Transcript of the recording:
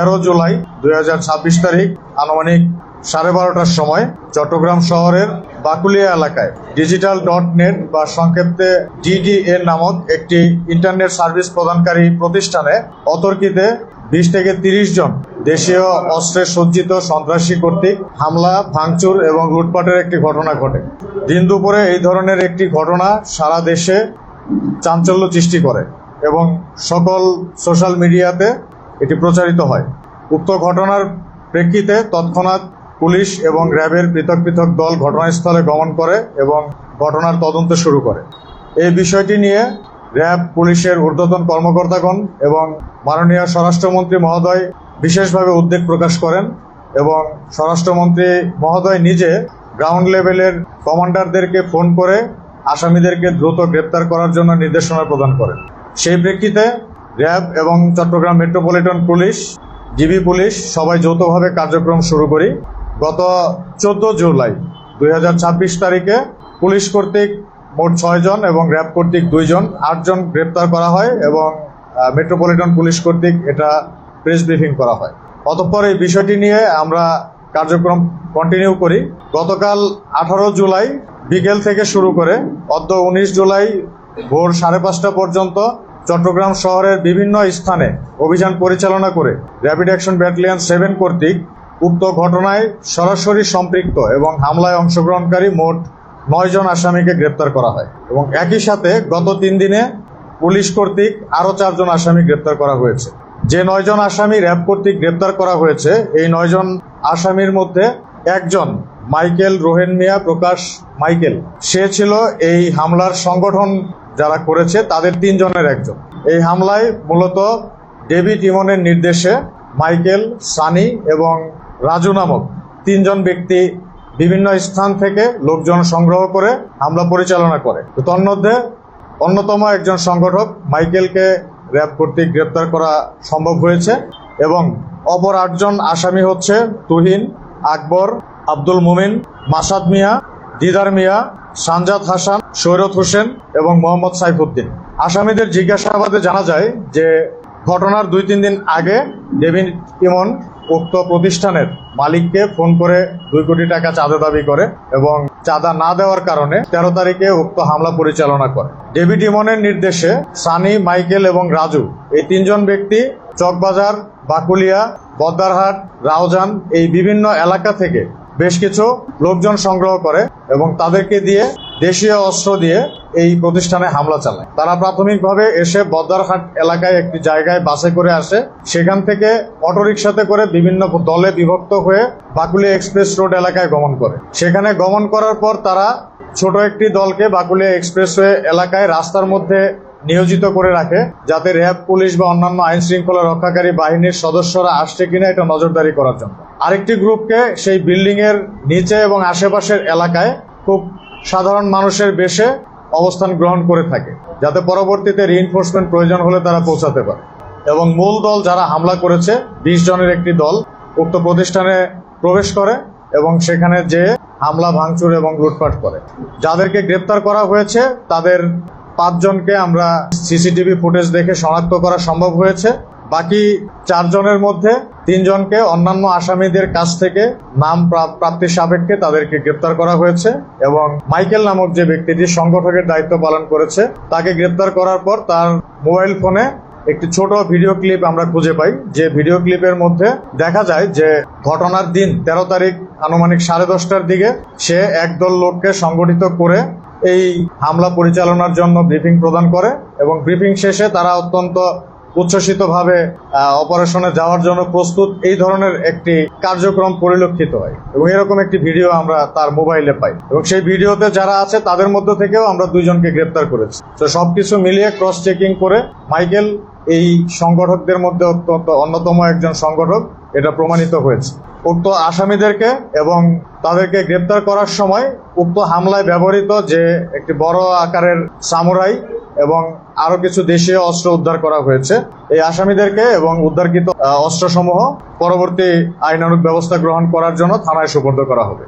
13 জুলাই 2026 তারিখ আনুমানিক 12:30টার সময় চট্টগ্রাম শহরের বাকুলিয়া এলাকায় digital.net বা সংক্ষেপে DDN নামক একটি ইন্টারনেট সার্ভিস প্রদানকারী প্রতিষ্ঠানে অতর্কিতে 20 থেকে 30 জন দেশীয় অস্ত্রে সজ্জিত সন্ত্রাসী কর্তৃক হামলা, ভাঙচুর এবং লুটপাটের একটি ঘটনা ঘটে। দিন দুপুরে এই ধরনের একটি ঘটনা সারা দেশে চাঞ্চল্য সৃষ্টি করে এবং সকল সোশ্যাল মিডিয়াতে এটি প্রচারিত হয়। উক্ত ঘটনার প্রেক্ষিতে তৎক্ষণাৎ পুলিশ এবং র্যাবের পৃথক পৃথক দল ঘটনাস্থলে গমন করে এবং ঘটনার তদন্ত শুরু করে। এই বিষয়টি নিয়ে র্যাব, পুলিশের ঊর্ধ্বতন কর্মকর্তাগণ এবং মাননীয় স্বরাষ্ট্রমন্ত্রী মহোদয় বিশেষভাবে উদ্বেগ প্রকাশ করেন এবং স্বরাষ্ট্রমন্ত্রী মহোদয় নিজে গ্রাউন্ড লেভেলের কমান্ডারদেরকে ফোন করে আসামিদেরকে দ্রুত গ্রেপ্তার করার জন্য নির্দেশনা প্রদান করেন। সেই প্রেক্ষিতে র্যাব এবং Chattogram metropolitan police, DB police সবাই যৌথভাবে কার্যক্রম শুরু করি। গত 14 জুলাই 2026 তারিখে পুলিশ কর্তৃক মোট 6 জন এবং র্যাব কর্তৃক 2 জন, 8 জন গ্রেপ্তার করা হয় এবং মেট্রোপলিটন পুলিশ কর্তৃক এটা প্রেস ব্রিফিং করা হয়। অতঃপর এই বিষয়টি নিয়ে আমরা কার্যক্রম কন্টিনিউ করি। গতকাল 18 জুলাই বিকেল থেকে শুরু করে অদ্য 19 জুলাই ভোর 5:30 পর্যন্ত চট্টগ্রাম শহরের বিভিন্ন স্থানে অভিযান পরিচালনা করে র্যাপিড অ্যাকশন ব্যাটালিয়ন 7 কর্তৃক উক্ত ঘটনায় সরাসরি সম্পৃক্ত এবং হামলায় অংশগ্রহণকারী মোট 9 জন আসামিকে গ্রেপ্তার করা হয় এবং একই সাথে গত 3 দিনে পুলিশ কর্তৃক আরও 4 জন আসামি গ্রেপ্তার করা হয়েছে। যে 9 জন আসামি র্যাব কর্তৃক গ্রেপ্তার করা হয়েছে, এই 9 জন আসামির মধ্যে একজন মাইকেল রোহেন মিয়া প্রকাশ মাইকেল, সে ছিল এই হামলার সংগঠন যারা করেছে তাদের 3 জনের একজন। এই হামলায় মূলত ডেভিড ইমনের নির্দেশে মাইকেল, সানি এবং রাজু নামক 3 জন ব্যক্তি বিভিন্ন স্থান থেকে লোকজন সংগ্রহ করে হামলা পরিচালনা করে। তন্মধ্যে অন্যতম একজন সংগঠক মাইকেলকে র্যাব কর্তৃক গ্রেপ্তার করা সম্ভব হয়েছে এবং অপর 8 জন আসামি হচ্ছে তুহিন, আকবর, আব্দুল মুমিন, মাসাদ মিয়া, দিদার মিয়া, সানজাদ হাসান, সৈরত হোসেন এবং মোহাম্মদ সাইফুদ্দিন। আসামিদের জিজ্ঞাসাবাদে জানা যায় যে ঘটনার 2-3 দিন আগে ডেভিড ইমন উক্ত প্রতিষ্ঠানের মালিককে ফোন করে 2 কোটি টাকা চাঁদা দাবি করে এবং চাঁদা না দেওয়ার কারণে 13 তারিখে উক্ত হামলা পরিচালনা করে। ডেভিড ইমনের নির্দেশে সানি, মাইকেল এবং রাজু এই 3 জন ব্যক্তি চকবাজার, বাকুলিয়া, বদ্দারহাট, রাউজান এই বিভিন্ন এলাকা থেকে বেশ কিছু লোকজন সংগ্রহ করে এবং তাদেরকে দিয়ে দেশীয় অস্ত্র দিয়ে এই প্রতিষ্ঠানে হামলা চালায়। তারা প্রাথমিকভাবে এসে বদ্দারহাট এলাকায় একটি জায়গায় বাসে করে আসে, সেখান থেকে অটোরিকশাতে করে বিভিন্ন দলে বিভক্ত হয়ে বাকুলিয়া এক্সপ্রেস রোড এলাকায় গমন করে। সেখানে গমন করার পর তারা ছোট একটি দলকে বাকুলিয়া এক্সপ্রেসওয়ে এলাকায় রাস্তার মধ্যে নিয়োজিত করে রাখে, যাতে র্যাব, পুলিশ বা অন্যান্য আইন শৃঙ্খলা রক্ষাকারী বাহিনীর সদস্যরা আসছে কিনা এটা নজরদারি করার জন্য। আরেকটি গ্রুপকে সেই বিল্ডিং এর নিচে এবং আশেপাশের এলাকায় খুব সাধারণ মানুষের বেশে অবস্থান গ্রহণ করে থাকে, যাতে পরবর্তীতে রিইনফোর্সমেন্ট প্রয়োজন হলে তারা পৌঁছাতে পারে। এবং মূল দল যারা হামলা করেছে 20 জনের একটি দল উক্ত প্রতিষ্ঠানে প্রবেশ করে এবং সেখানে যে হামলা, ভাঙচুর এবং লুটপাট করে। যাদেরকে গ্রেপ্তার করা হয়েছে তাদের 5 জনকে আমরা সিসিটিভি ফুটেজ দেখে শনাক্ত করা সম্ভব হয়েছে। বাকি 4 জনের মধ্যে 3 জনকে অন্যান্য আসামিদের কাছ থেকে নাম প্রাপ্তির সাপেক্ষে তাদেরকে গ্রেপ্তার করা হয়েছে এবং মাইকেল নামক যে ব্যক্তিটি সংগঠকের দায়িত্ব পালন করেছে তাকে গ্রেপ্তার করার পর তার মোবাইল ফোনে একটি ছোট ভিডিও ক্লিপ আমরা খুঁজে পাই, যে ভিডিও ক্লিপের মধ্যে দেখা যায় যে ঘটনার দিন 13 তারিখ আনুমানিক 10:30টার দিকে সে একদল লোককে সংগঠিত করে এই হামলা পরিচালনার জন্য ব্রিফিং প্রদান করে এবং ব্রিফিং শেষে তারা অত্যন্ত উচ্ছ্বসিতভাবে অপারেশনে যাওয়ার জন্য প্রস্তুত, এই ধরনের একটি কার্যক্রম পরিলক্ষিত হয় এবং এরকম একটি ভিডিও আমরা তার মোবাইলে পাই এবং সেই ভিডিওতে যারা আছে তাদের মধ্য থেকেও আমরা 2 জনকে গ্রেপ্তার করেছি। তো সবকিছু মিলিয়ে ক্রস চেকিং করে মাইকেল এই সংগঠকদের মধ্যে অন্যতম একজন সংগঠক এটা প্রমাণিত হয়েছে। উক্ত আসামিদেরকে এবং তাদেরকে গ্রেপ্তার করার সময় উক্ত হামলায় ব্যবহৃত যে একটি বড় আকারের সামুরাই এবং আরো কিছু দেশীয় অস্ত্র উদ্ধার করা হয়েছে। এই আসামিদেরকে এবং উদ্ধারকৃত অস্ত্রসমূহ পরবর্তী আইনানুগ ব্যবস্থা গ্রহণ করার জন্য থানায় সোপর্দ করা হবে।